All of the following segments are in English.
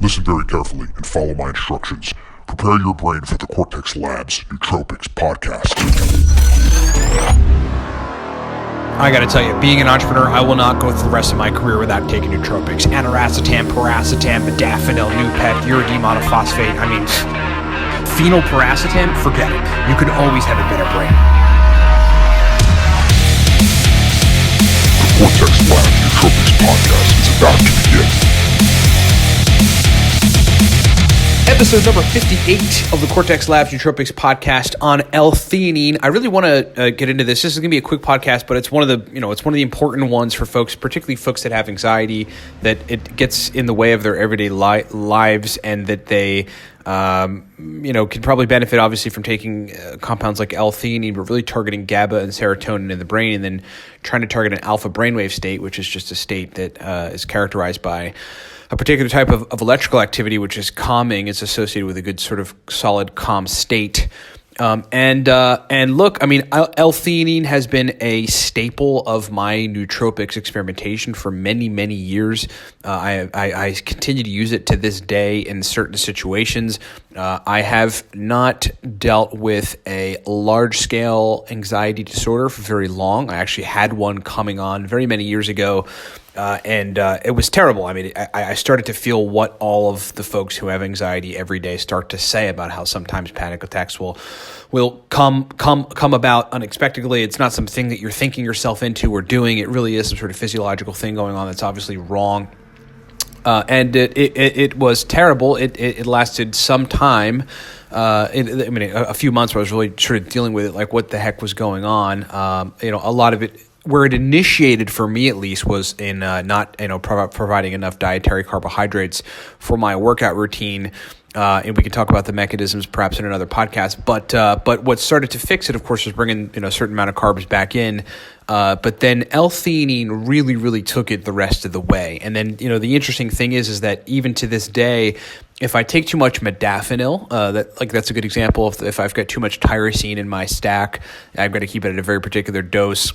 Listen very carefully and follow my instructions. Prepare your brain for the Cortex Labs Nootropics podcast. I gotta tell you, being an entrepreneur, I will not go through the rest of my career without taking nootropics. Aniracetam, piracetam, modafinil, Noopept, uridim monophosphate. I mean, phenylpiracetam, forget it. You can always have a better brain. The Cortex Labs Nootropics podcast is about to begin. Episode number 58 of the Cortex Labs Nootropics podcast on L-Theanine. I really want to get into this. This is going to be a quick podcast, but it's one of the important ones for folks, particularly folks that have anxiety, that it gets in the way of their everyday lives, and that they can probably benefit obviously from taking compounds like L-Theanine, but really targeting GABA and serotonin in the brain, and then trying to target an alpha brainwave state, which is just a state that is characterized by a particular type of electrical activity, which is calming. It's associated with a good sort of solid calm state. And look, I mean, L-Theanine has been a staple of my nootropics experimentation for many, many years. I continue to use it to this day in certain situations. I have not dealt with a large-scale anxiety disorder for very long. I actually had one coming on very many years ago. And it was terrible. I mean, I started to feel what all of the folks who have anxiety every day start to say about how sometimes panic attacks will come about unexpectedly. It's not something that you're thinking yourself into or doing. It really is some sort of physiological thing going on that's obviously wrong. And it was terrible. It lasted some time. A few months where I was really sort of dealing with it, like what the heck was going on. A lot of it, where it initiated for me at least, was in not providing enough dietary carbohydrates for my workout routine. And we can talk about the mechanisms perhaps in another podcast. But what started to fix it, of course, was bringing a certain amount of carbs back in. But then L-Theanine really, really took it the rest of the way. And then the interesting thing is that even to this day, if I take too much modafinil, that's a good example. If I've got too much tyrosine in my stack, I've got to keep it at a very particular dose.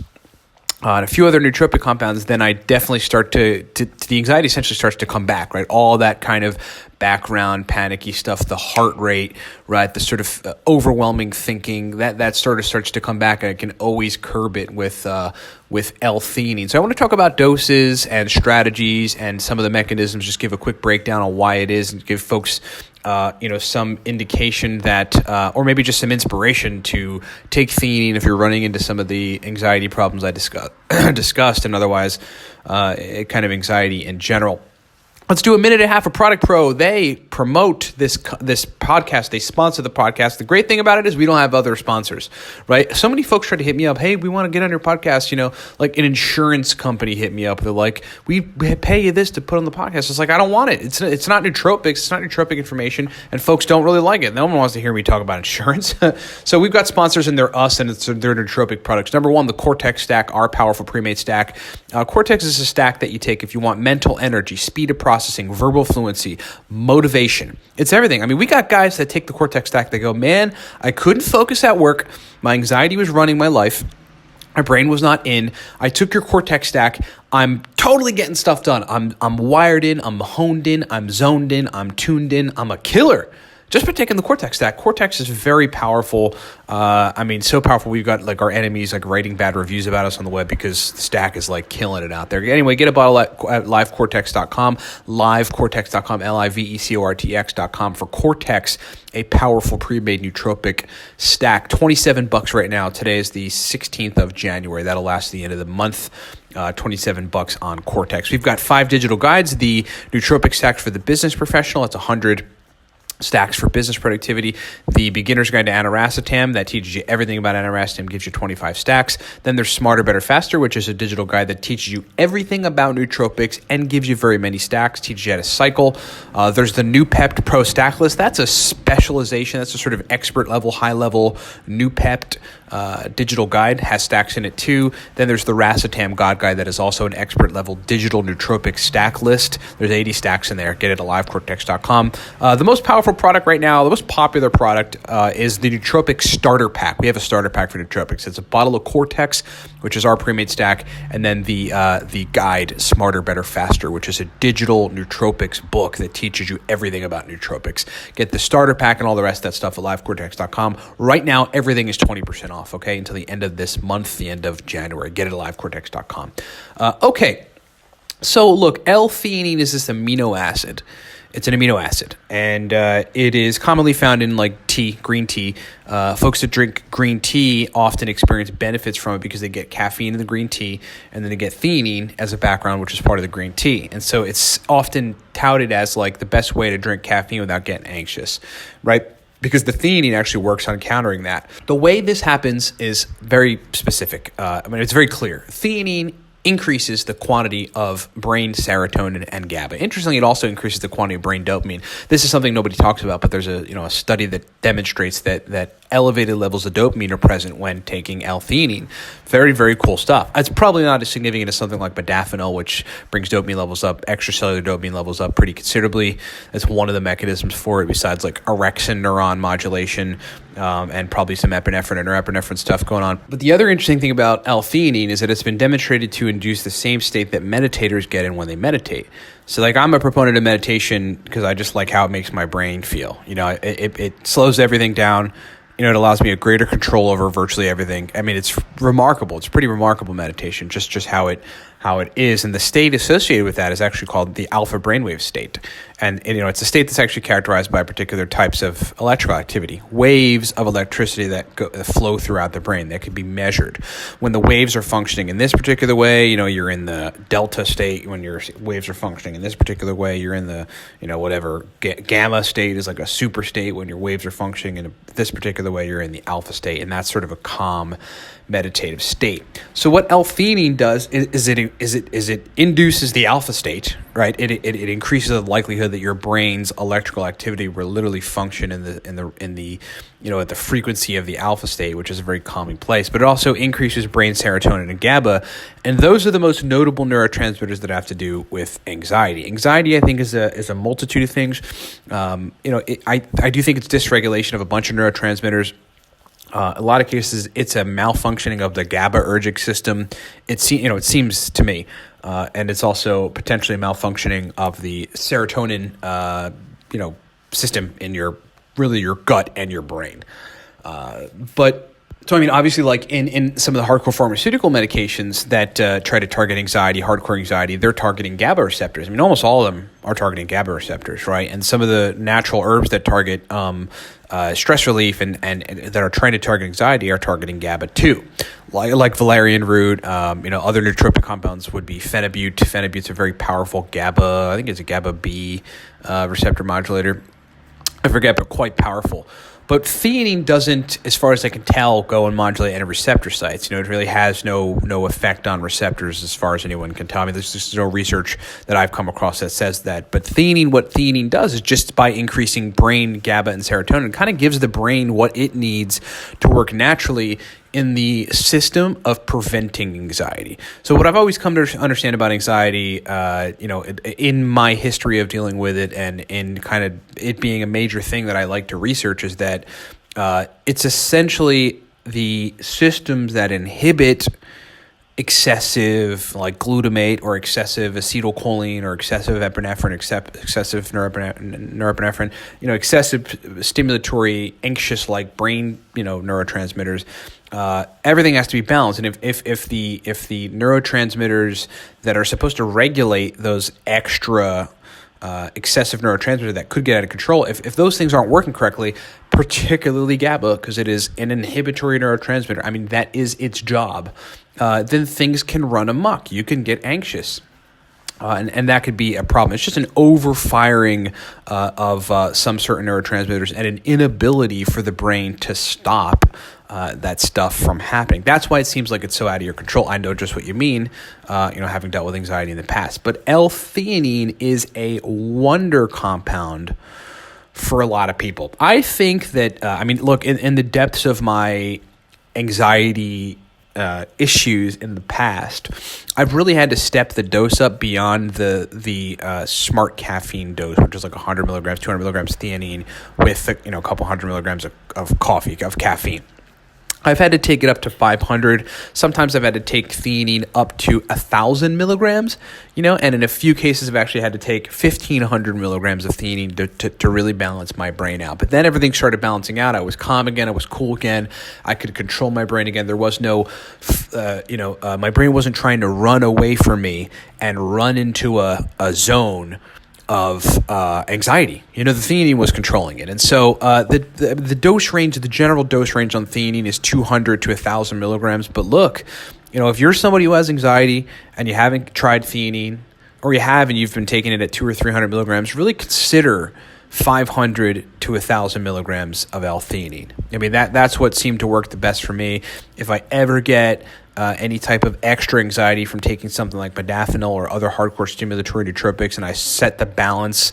And a few other nootropic compounds, then I definitely start to the anxiety essentially starts to come back, right? All that kind of background panicky stuff, the heart rate, right? The sort of overwhelming thinking, that sort of starts to come back. And I can always curb it with L-Theanine. So I want to talk about doses and strategies and some of the mechanisms, just give a quick breakdown on why it is, and give folks some indication that, or maybe just some inspiration to take theanine if you're running into some of the anxiety problems I discussed, and otherwise kind of anxiety in general. Let's do a minute and a half of Product Pro. They promote this podcast. They sponsor the podcast. The great thing about it is we don't have other sponsors, right? So many folks try to hit me up. Hey, we want to get on your podcast. Like an insurance company hit me up. They're like, we pay you this to put on the podcast. It's like, I don't want it. It's not nootropics. It's not nootropic information, and folks don't really like it. No one wants to hear me talk about insurance. So we've got sponsors, and they're us, and they're nootropic products. Number one, the Cortex stack, our powerful pre-made stack. Cortex is a stack that you take if you want mental energy, speed of processing, verbal fluency, motivation. It's everything. I mean, we got guys that take the Cortex stack. They go, man, I couldn't focus at work. My anxiety was running my life. My brain was not in. I took your Cortex stack. I'm totally getting stuff done. I'm wired in. I'm honed in. I'm zoned in. I'm tuned in. I'm a killer. Just by taking the Cortex stack. Cortex is very powerful. So powerful we've got like our enemies like writing bad reviews about us on the web because the stack is like killing it out there. Anyway, get a bottle at livecortex.com, livecortex.com, livecortx.com for Cortex, a powerful pre-made nootropic stack. $27 right now. Today is the 16th of January. That'll last to the end of the month. $27 on Cortex. We've got 5 digital guides. The nootropic stack for the business professional. It's 100 stacks for business productivity. The beginner's guide to aniracetam, that teaches you everything about aniracetam, gives you 25 stacks. Then there's Smarter, Better, Faster, which is a digital guide that teaches you everything about nootropics and gives you very many stacks, teaches you how to cycle. There's the Noopept Pro Stack List. That's a specialization. That's a sort of expert level, high level Noopept digital guide, has stacks in it too. Then there's the Racetam God Guide that is also an expert level digital nootropic stack list. There's 80 stacks in there. Get it at livecortex.com. The most powerful product right now, the most popular product is the Nootropics Starter Pack. We have a starter pack for nootropics. It's a bottle of Cortex, which is our pre-made stack, and then the guide, Smarter, Better, Faster, which is a digital nootropics book that teaches you everything about nootropics. Get the starter pack and all the rest of that stuff at livecortex.com. Right now, everything is 20% off, okay, until the end of this month, the end of January. Get it at livecortex.com. Okay, so look, L-Theanine is this amino acid. It's an amino acid, and it is commonly found in like tea, green tea. Folks that drink green tea often experience benefits from it because they get caffeine in the green tea, and then they get theanine as a background, which is part of the green tea. And so it's often touted as like the best way to drink caffeine without getting anxious, right? Because the theanine actually works on countering that. The way this happens is very specific. It's very clear. Theanine increases the quantity of brain serotonin and GABA. Interestingly, it also increases the quantity of brain dopamine. This is something nobody talks about, but there's a study that demonstrates that elevated levels of dopamine are present when taking L-Theanine. Very, very cool stuff. It's probably not as significant as something like modafinil, which brings dopamine levels up, extracellular dopamine levels up pretty considerably. That's one of the mechanisms for it, besides like orexin neuron modulation and probably some epinephrine and norepinephrine stuff going on. But the other interesting thing about L-Theanine is that it's been demonstrated to induce the same state that meditators get in when they meditate. So like I'm a proponent of meditation because I just like how it makes my brain feel. It slows everything down. It allows me a greater control over virtually everything. I mean, it's remarkable. It's pretty remarkable meditation, just how it is. And the state associated with that is actually called the alpha brainwave state. And it's a state that's actually characterized by particular types of electrical activity, waves of electricity that flow throughout the brain that can be measured. When the waves are functioning in this particular way, you're in the delta state. When your waves are functioning in this particular way, you're in the, whatever gamma state is like a super state. When your waves are functioning in this particular way, you're in the alpha state, and that's sort of a calm meditative state. So what L-Theanine does is it induces the alpha state, right? It increases the likelihood that your brain's electrical activity will literally function in the at the frequency of the alpha state, which is a very calming place. But it also increases brain serotonin and GABA, and those are the most notable neurotransmitters that have to do with anxiety. Anxiety, I think, is a multitude of things. I do think it's dysregulation of a bunch of neurotransmitters. A lot of cases, it's a malfunctioning of the GABAergic system. It seems to me, and it's also potentially a malfunctioning of the serotonin, system in your gut and your brain. So, obviously, like in some of the hardcore pharmaceutical medications that try to target hardcore anxiety, they're targeting GABA receptors. Almost all of them are targeting GABA receptors, right? And some of the natural herbs that target stress relief and that are trying to target anxiety are targeting GABA too, like valerian root. Other nootropic compounds would be phenibut. Phenibut's a very powerful GABA. I think it's a GABA B receptor modulator. I forget, but quite powerful. But theanine doesn't, as far as I can tell, go and modulate any receptor sites. It really has no effect on receptors as far as anyone can tell. There's just no research that I've come across that says that. But what theanine does is just by increasing brain GABA and serotonin, it kind of gives the brain what it needs to work naturally in the system of preventing anxiety. So what I've always come to understand about anxiety, in my history of dealing with it and in kind of it being a major thing that I like to research, is that it's essentially the systems that inhibit excessive like glutamate or excessive acetylcholine or excessive epinephrine, excessive norepinephrine, excessive stimulatory, anxious like brain, neurotransmitters. Everything has to be balanced, and if the neurotransmitters that are supposed to regulate those extra excessive neurotransmitters that could get out of control, if those things aren't working correctly, particularly GABA, because it is an inhibitory neurotransmitter, that is its job, then things can run amok. You can get anxious. And that could be a problem. It's just an overfiring of some certain neurotransmitters and an inability for the brain to stop that stuff from happening. That's why it seems like it's so out of your control. I know just what you mean, having dealt with anxiety in the past. But L-Theanine is a wonder compound for a lot of people. I think that, look, in the depths of my anxiety issues in the past, I've really had to step the dose up beyond the smart caffeine dose, which is like 100 milligrams, 200 milligrams theanine with a couple hundred milligrams of caffeine. I've had to take it up to 500. Sometimes I've had to take theanine up to 1,000 milligrams, and in a few cases I've actually had to take 1,500 milligrams of theanine to really balance my brain out. But then everything started balancing out. I was calm again. I was cool again. I could control my brain again. There was no, my brain wasn't trying to run away from me and run into a zone of anxiety. The theanine was controlling it. And so the dose range, the general dose range on theanine is 200 to 1,000 milligrams. But look, if you're somebody who has anxiety and you haven't tried theanine, or you have and you've been taking it at 200 or 300 milligrams, really consider 500 to 1,000 milligrams of L-Theanine. I mean, that's what seemed to work the best for me. If I ever get any type of extra anxiety from taking something like modafinil or other hardcore stimulatory nootropics, and I set the balance,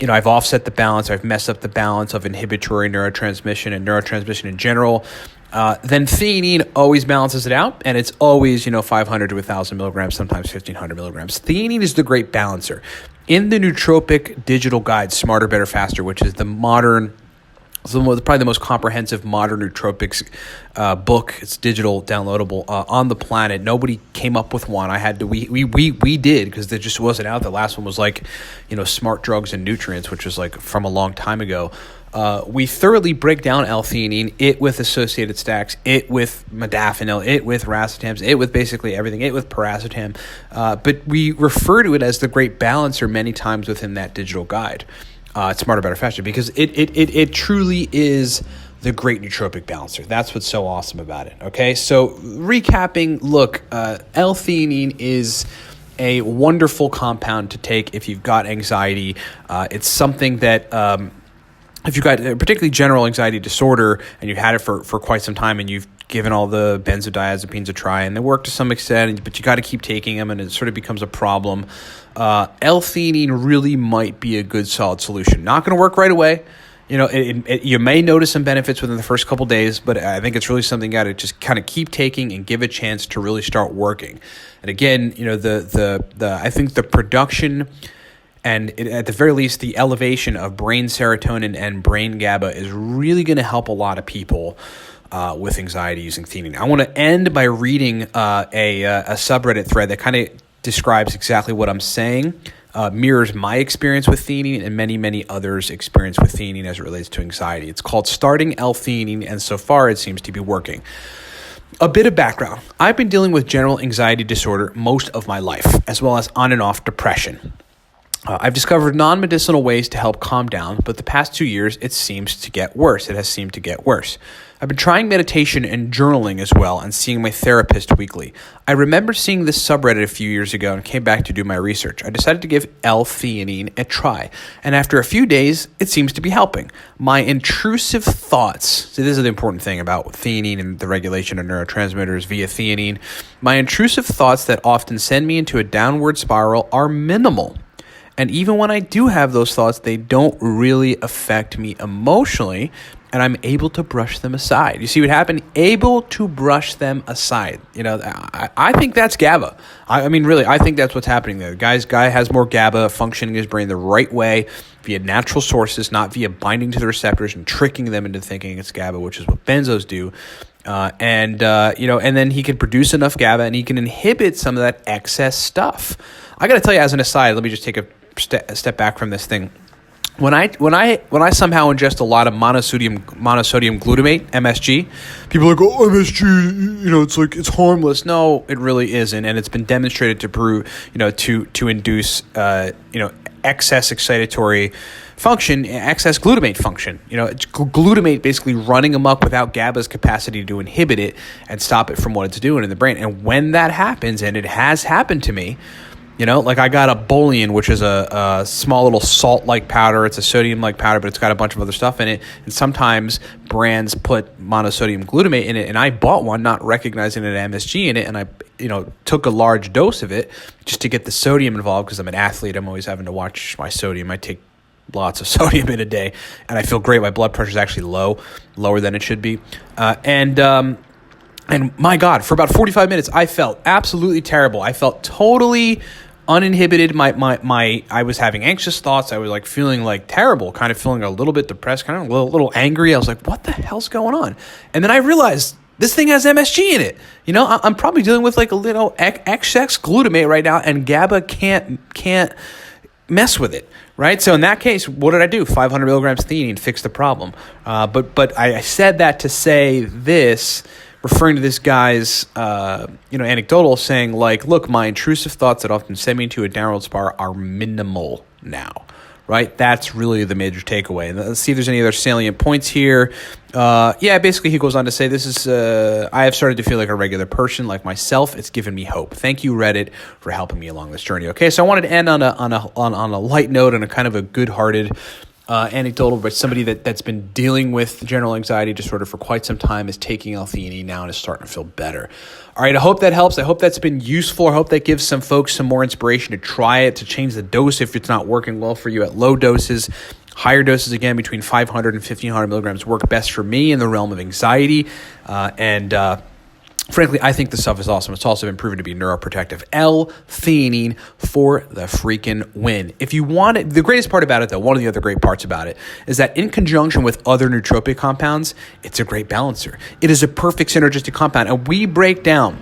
I've offset the balance, I've messed up the balance of inhibitory neurotransmission and neurotransmission in general, then theanine always balances it out, and it's always, 500 to 1,000 milligrams, sometimes 1,500 milligrams. Theanine is the great balancer. In the Nootropic Digital Guide, Smarter, Better, Faster, which is probably the most comprehensive modern nootropics book. It's digital, downloadable on the planet. Nobody came up with one. We did, because there just wasn't out. The last one was like, Smart Drugs and Nutrients, which was like from a long time ago. We thoroughly break down L-Theanine, it with associated stacks, it with modafinil, it with racetams, it with basically everything, it with piracetam. But we refer to it as the great balancer many times within that digital guide. It's Smarter, Better, Faster, because it truly is the great nootropic balancer. That's what's so awesome about it. Okay, so recapping, look, L-Theanine is a wonderful compound to take if you've got anxiety. It's something that if you've got a particularly general anxiety disorder and you've had it for quite some time and you've given all the benzodiazepines a try and they work to some extent, but you got to keep taking them and it sort of becomes a problem, L-Theanine really might be a good solid solution. Not going to work right away. You may notice some benefits within the first couple days, but I think it's really something you got to just kind of keep taking and give a chance to really start working. And again, I think the production and at the very least, the elevation of brain serotonin and brain GABA is really going to help a lot of people with anxiety using theanine. I want to end by reading a subreddit thread that kind of describes exactly what I'm saying, mirrors my experience with theanine and many, many others' experience with theanine as it relates to anxiety. It's called Starting L-Theanine, and so far it seems to be working. A bit of background. I've been dealing with general anxiety disorder most of my life, as well as on and off depression. I've discovered non-medicinal ways to help calm down, but the past 2 years, it seems to get worse. It has seemed to get worse. I've been trying meditation and journaling as well and seeing my therapist weekly. I remember seeing this subreddit a few years ago and came back to do my research. I decided to give L-Theanine a try, and after a few days, it seems to be helping. My intrusive thoughts, so this is the important thing about theanine and the regulation of neurotransmitters via theanine, my intrusive thoughts that often send me into a downward spiral are minimal. And even when I do have those thoughts, they don't really affect me emotionally, and I'm able to brush them aside. You see what happened? Able to brush them aside. I think that's GABA. I mean, really, I think that's what's happening there. The guy has more GABA functioning in his brain the right way via natural sources, not via binding to the receptors and tricking them into thinking it's GABA, which is what benzos do. And then he can produce enough GABA and he can inhibit some of that excess stuff. I got to tell you, as an aside, let me just take a step back from this thing. When I somehow ingest a lot of monosodium glutamate, MSG, people are like, oh, MSG, it's harmless. No, it really isn't, and it's been demonstrated to prove, to induce, excess excitatory function, excess glutamate function. It's glutamate basically running amok without GABA's capacity to inhibit it and stop it from what it's doing in the brain. And when that happens, and it has happened to me, like I got a Bolian, which is a small little salt-like powder. It's a sodium-like powder, but it's got a bunch of other stuff in it. And sometimes brands put monosodium glutamate in it, and I bought one not recognizing it had MSG in it, and I, took a large dose of it just to get the sodium involved because I'm an athlete. I'm always having to watch my sodium. I take lots of sodium in a day, and I feel great. My blood pressure is actually lower than it should be. And my God, for about 45 minutes, I felt absolutely terrible. I felt totally uninhibited. I was having anxious thoughts. I was like feeling like terrible, kind of feeling a little bit depressed, kind of a little angry. I was like, what the hell's going on? And then I realized this thing has MSG in it. You know, I'm probably dealing with like a little excess glutamate right now, and GABA can't mess with it, right? So in that case, what did I do? 500 milligrams theanine fixed the problem. But I said that to say this, referring to this guy's, anecdotal, saying like, look, my intrusive thoughts that often send me into a downward spiral are minimal now, right? That's really the major takeaway. And let's see if there's any other salient points here. Basically he goes on to say, this is, I have started to feel like a regular person like myself. It's given me hope. Thank you, Reddit, for helping me along this journey. Okay. So I wanted to end on a light note and a kind of a good-hearted, anecdotal, but somebody that's been dealing with general anxiety disorder for quite some time is taking L-Theanine now and is starting to feel better. All right, I hope that helps. I hope that's been useful. I hope that gives some folks some more inspiration to try it, to change the dose if it's not working well for you at low doses. Higher doses, again, between 500 and 1,500 milligrams work best for me in the realm of anxiety. Frankly, I think this stuff is awesome. It's also been proven to be neuroprotective. L-Theanine for the freaking win. If you want it, the greatest part about it, though, one of the other great parts about it, is that in conjunction with other nootropic compounds, it's a great balancer. It is a perfect synergistic compound, and we break down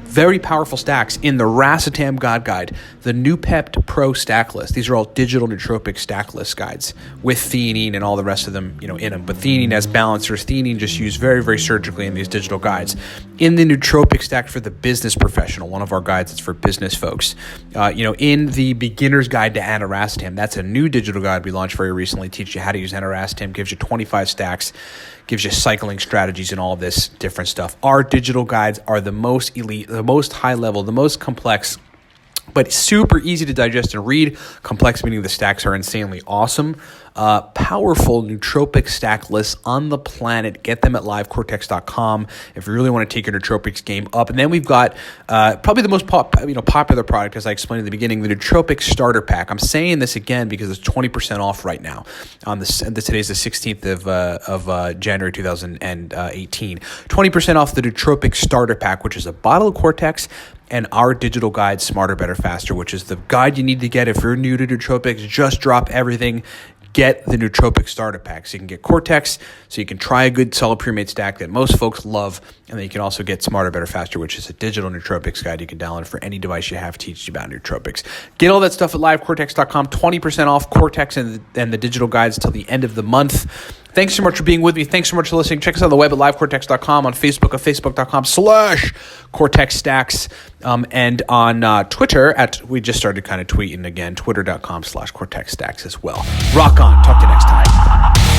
very powerful stacks in the Racetam God Guide, the Noopept Pro stack list. These are all digital nootropic stack list guides with theanine and all the rest of them, in them. But theanine as balancers, theanine just used very, very surgically in these digital guides. In the nootropic stack for the business professional, one of our guides that's for business folks, in the beginner's guide to aniracetam, that's a new digital guide we launched very recently, teach you how to use aniracetam, gives you 25 stacks, gives you cycling strategies and all of this different stuff. Our digital guides are the most elite, the most high level, the most complex, but super easy to digest and read. Complex meaning the stacks are insanely awesome. Powerful nootropic stack lists on the planet. Get them at livecortex.com if you really want to take your nootropics game up. And then we've got probably the most popular product, as I explained in the beginning, the Nootropics Starter Pack. I'm saying this again because it's 20% off right now. Today's the 16th of January 2018. 20% off the Nootropics Starter Pack, which is a bottle of Cortex and our digital guide, Smarter, Better, Faster, which is the guide you need to get if you're new to nootropics. Just drop everything. Get the Nootropic Starter Pack. So you can get Cortex, so you can try a good solid pre-made stack that most folks love, and then you can also get Smarter, Better, Faster, which is a digital nootropics guide you can download for any device you have to teach you about nootropics. Get all that stuff at livecortex.com, 20% off Cortex and the digital guides till the end of the month. Thanks so much for being with me. Thanks so much for listening. Check us out on the web at livecortex.com, on Facebook at facebook.com/Cortex Stacks, and on Twitter we just started kind of tweeting again, twitter.com/Cortex Stacks as well. Rock on. Talk to you next time.